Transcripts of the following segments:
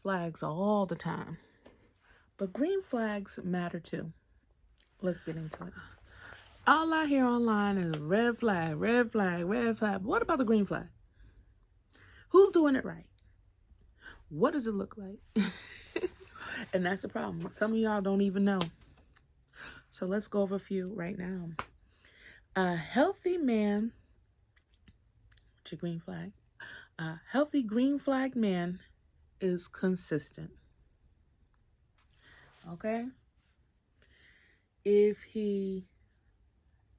flags all the time, but green flags matter too. Let's get into it. All I hear online is red flag, red flag, red flag. What about the green flag? Who's doing it right? What does it look like? And that's the problem. Some of y'all don't even know. So let's go over a few right now. A healthy man, which is green flag. A healthy green flag man is consistent. Okay? If he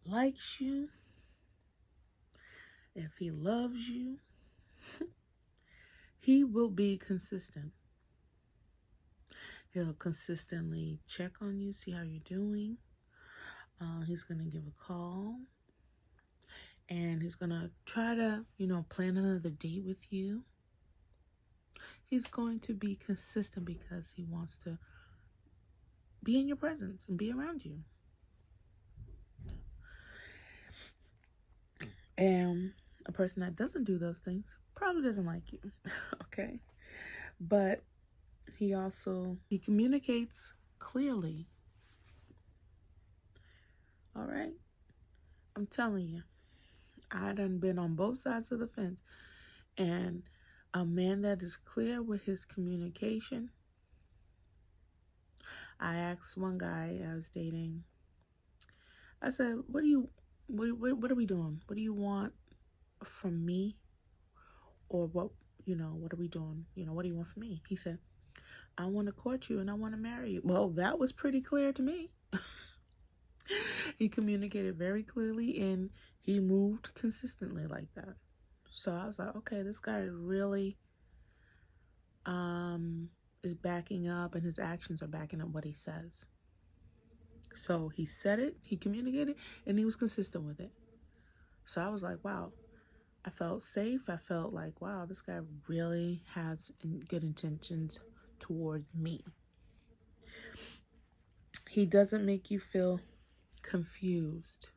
likes you, if he loves you, he will be consistent. He'll consistently check on you, see how you're doing. He's going to give a call. And he's going to try to, plan another date with you. He's going to be consistent because he wants to be in your presence and be around you. And a person that doesn't do those things probably doesn't like you. Okay? But he communicates clearly. All right? I'm telling you, I done been on both sides of the fence. And a man that is clear with his communication. I asked one guy I was dating, I said, what are we doing? What do you want from me? Or what are we doing? What do you want from me? He said, I want to court you and I want to marry you. Well, that was pretty clear to me. He communicated very clearly and he moved consistently like that. So I was like, okay, this guy really is backing up and his actions are backing up what he says. So he said it, he communicated, and he was consistent with it. So I was like, wow, I felt safe. I felt like, wow, this guy really has good intentions towards me. He doesn't make you feel confused.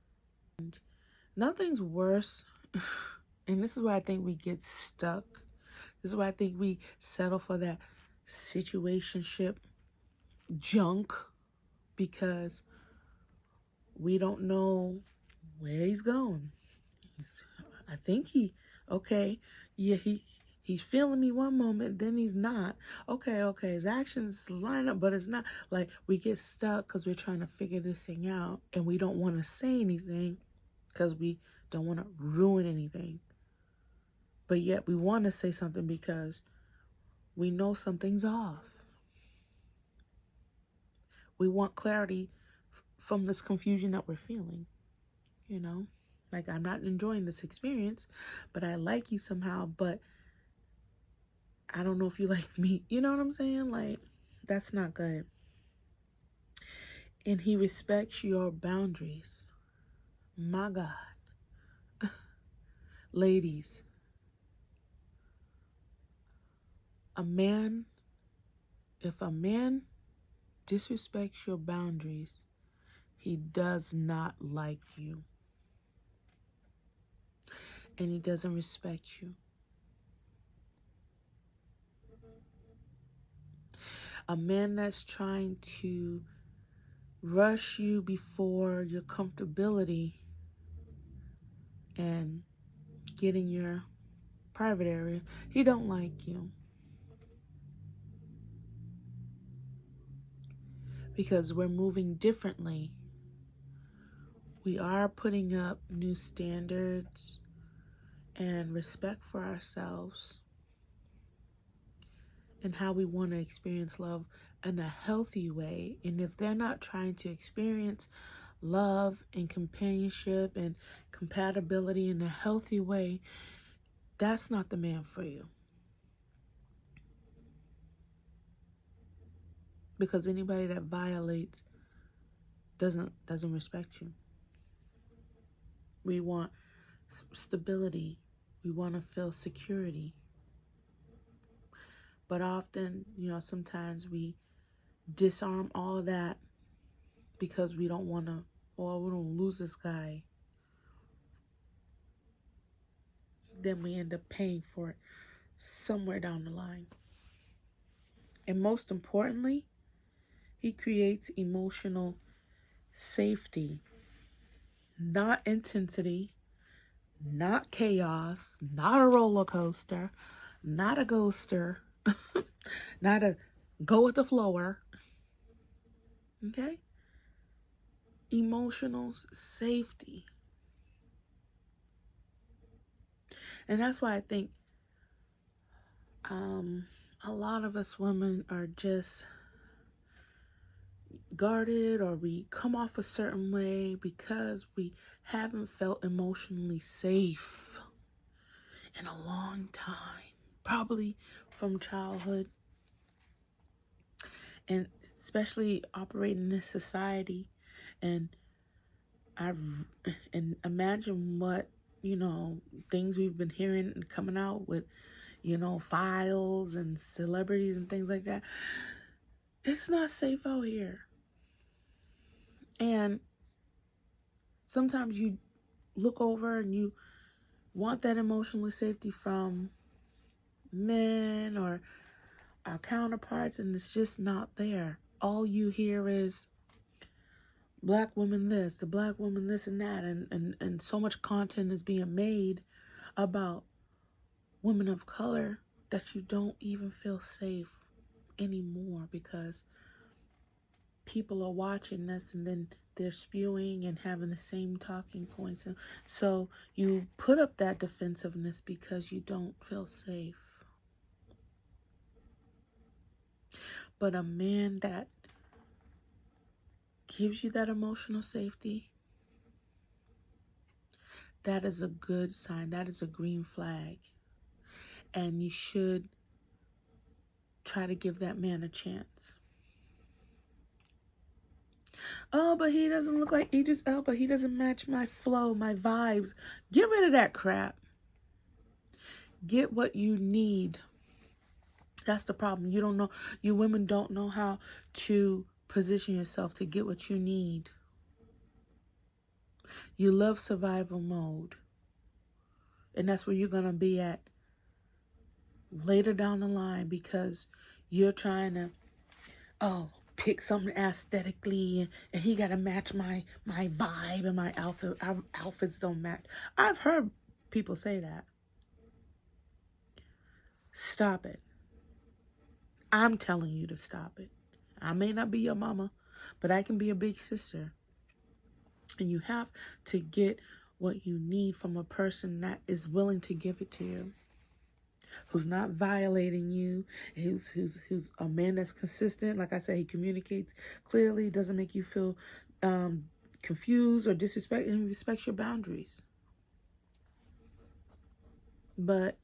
And nothing's worse, and this is where I think we get stuck. This is why I think we settle for that situationship junk, because we don't know where he's going. I think he's feeling me one moment, then he's not. Okay, his actions line up, but it's not. Like, we get stuck because we're trying to figure this thing out, and we don't want to say anything because we don't want to ruin anything. But yet we want to say something because we know something's off. We want clarity from this confusion that we're feeling, Like, I'm not enjoying this experience, but I like you somehow, but I don't know if you like me. You know what I'm saying? Like, that's not good. And he respects your boundaries. My God. Ladies, if a man disrespects your boundaries, he does not like you. And he doesn't respect you. A man that's trying to rush you before your comfortability and get in your private area, he don't like you. Because we're moving differently. We are putting up new standards and respect for ourselves and how we want to experience love in a healthy way. And if they're not trying to experience love and companionship and compatibility in a healthy way, that's not the man for you. Because anybody that violates doesn't respect you. We want stability. We want to feel security. But often, sometimes we disarm all that because we don't want to, or we don't lose this guy. Then we end up paying for it somewhere down the line. And most importantly, he creates emotional safety, not intensity, not chaos, not a roller coaster, not a ghoster, not a go with the flower. Okay? Emotional safety. And that's why I think a lot of us women are just guarded, or we come off a certain way because we haven't felt emotionally safe in a long time, probably from childhood, and especially operating in this society. And and imagine what, things we've been hearing and coming out with, files and celebrities and things like that. It's not safe out here. And sometimes you look over and you want that emotional safety from men or our counterparts, and it's just not there. All you hear is black woman this, the black woman this and that, and so much content is being made about women of color that you don't even feel safe anymore, because people are watching this and then they're spewing and having the same talking points. And so you put up that defensiveness because you don't feel safe. But a man that gives you that emotional safety, that is a good sign. That is a green flag. And you should try to give that man a chance. Oh, but he doesn't look like Idris Elba. He doesn't match my flow, my vibes. Get rid of that crap. Get what you need. That's the problem. You don't know. You women don't know how to position yourself to get what you need. You love survival mode. And that's where you're going to be at later down the line, because you're trying to, pick something aesthetically, and he got to match my vibe and my outfit. Our outfits don't match. I've heard people say that. Stop it. I'm telling you to stop it. I may not be your mama, but I can be a big sister. And you have to get what you need from a person that is willing to give it to you, who's not violating you, who's a man that's consistent. Like I said, he communicates clearly, doesn't make you feel confused or disrespect, and respects your boundaries. But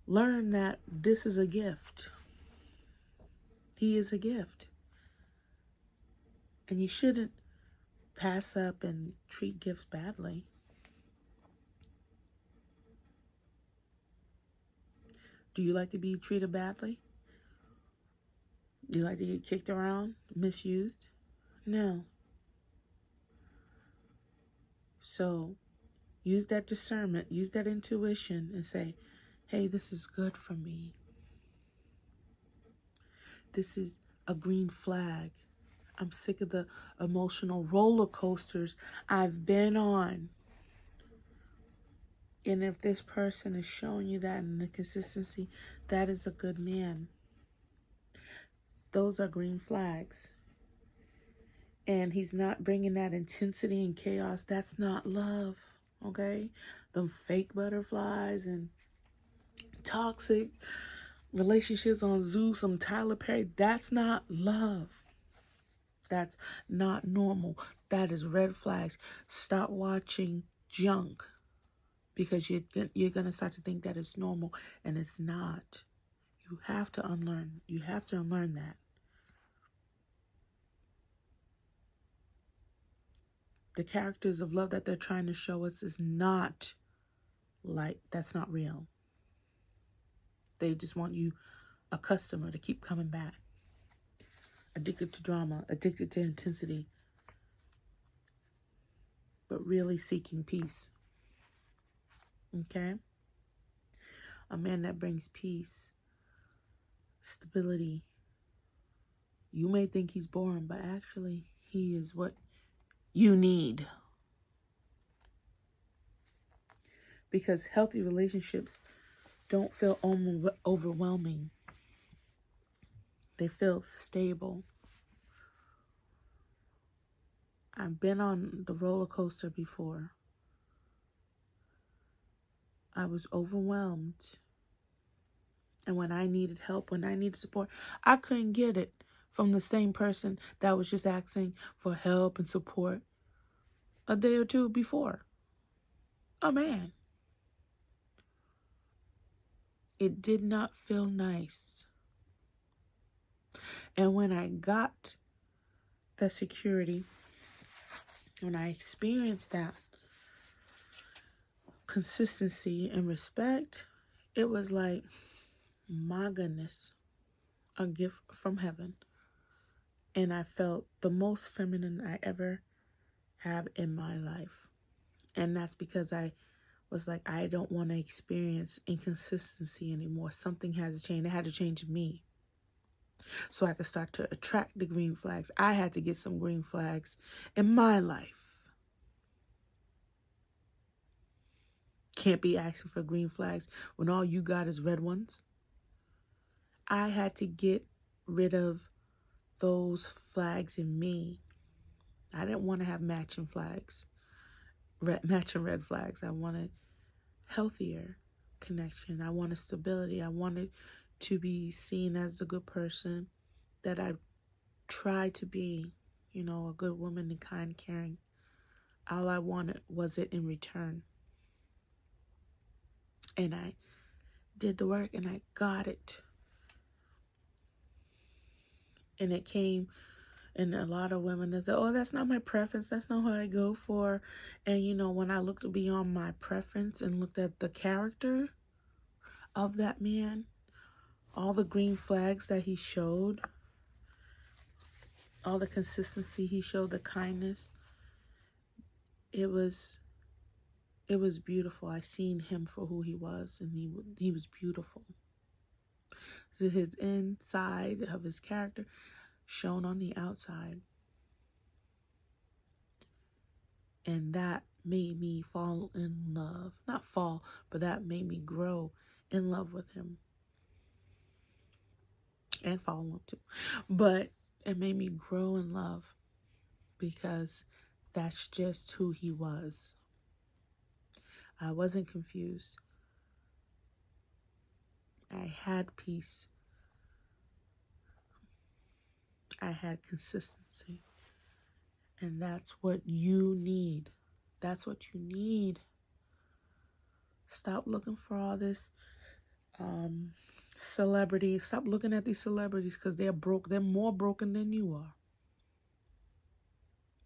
learn that this is a gift. He is a gift. And you shouldn't pass up and treat gifts badly. Do you like to be treated badly? Do you like to get kicked around, misused? No. So use that discernment, use that intuition, and say, hey, this is good for me. This is a green flag. I'm sick of the emotional roller coasters I've been on. And if this person is showing you that and the consistency, that is a good man. Those are green flags. And he's not bringing that intensity and chaos. That's not love, okay? Them fake butterflies and toxic relationships on Zoo, some Tyler Perry, that's not love. That's not normal. That is red flags. Stop watching junk, because you're going to start to think that it's normal, and it's not. You have to unlearn. You have to unlearn that. The characters of love that they're trying to show us is not that's not real. They just want you, a customer, to keep coming back. Addicted to drama, addicted to intensity, but really seeking peace. Okay? A man that brings peace stability. You may think he's boring, but actually he is what you need. Because healthy relationships don't feel overwhelming. They feel stable. I've been on the roller coaster before. I was overwhelmed. And when I needed help, when I needed support, I couldn't get it from the same person that was just asking for help and support a day or two before. A man. It did not feel nice. And when I got the security, when I experienced that consistency and respect, it was like, my goodness, a gift from heaven. And I felt the most feminine I ever have in my life. And that's because I was like, I don't want to experience inconsistency anymore. Something has to change. It had to change me so I could start to attract the green flags. I had to get some green flags in my life. Can't be asking for green flags when all you got is red ones. I had to get rid of those flags in me. I didn't want to have matching flags, matching red flags. I wanted healthier connection. I wanted stability. I wanted to be seen as the good person that I tried to be, a good woman and kind, caring. All I wanted was it in return. And I did the work and I got it. And it came, and a lot of women that say, oh, that's not my preference. That's not what I go for. And, when I looked beyond my preference and looked at the character of that man, all the green flags that he showed, all the consistency he showed, the kindness, it was beautiful. I seen him for who he was, and he was beautiful. His inside of his character shown on the outside. And that made me fall in love. Not fall, but that made me grow in love with him. And fall in love too. But it made me grow in love because that's just who he was. I wasn't confused. I had peace. I had consistency. And that's what you need. That's what you need. Stop looking for all this celebrity. Stop looking at these celebrities because they're broke. They're more broken than you are.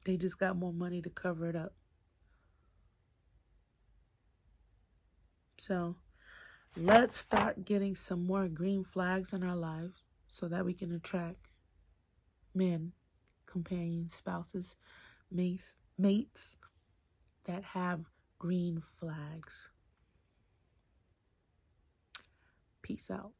They just got more money to cover it up. So let's start getting some more green flags in our lives so that we can attract men, companions, spouses, mates that have green flags. Peace out.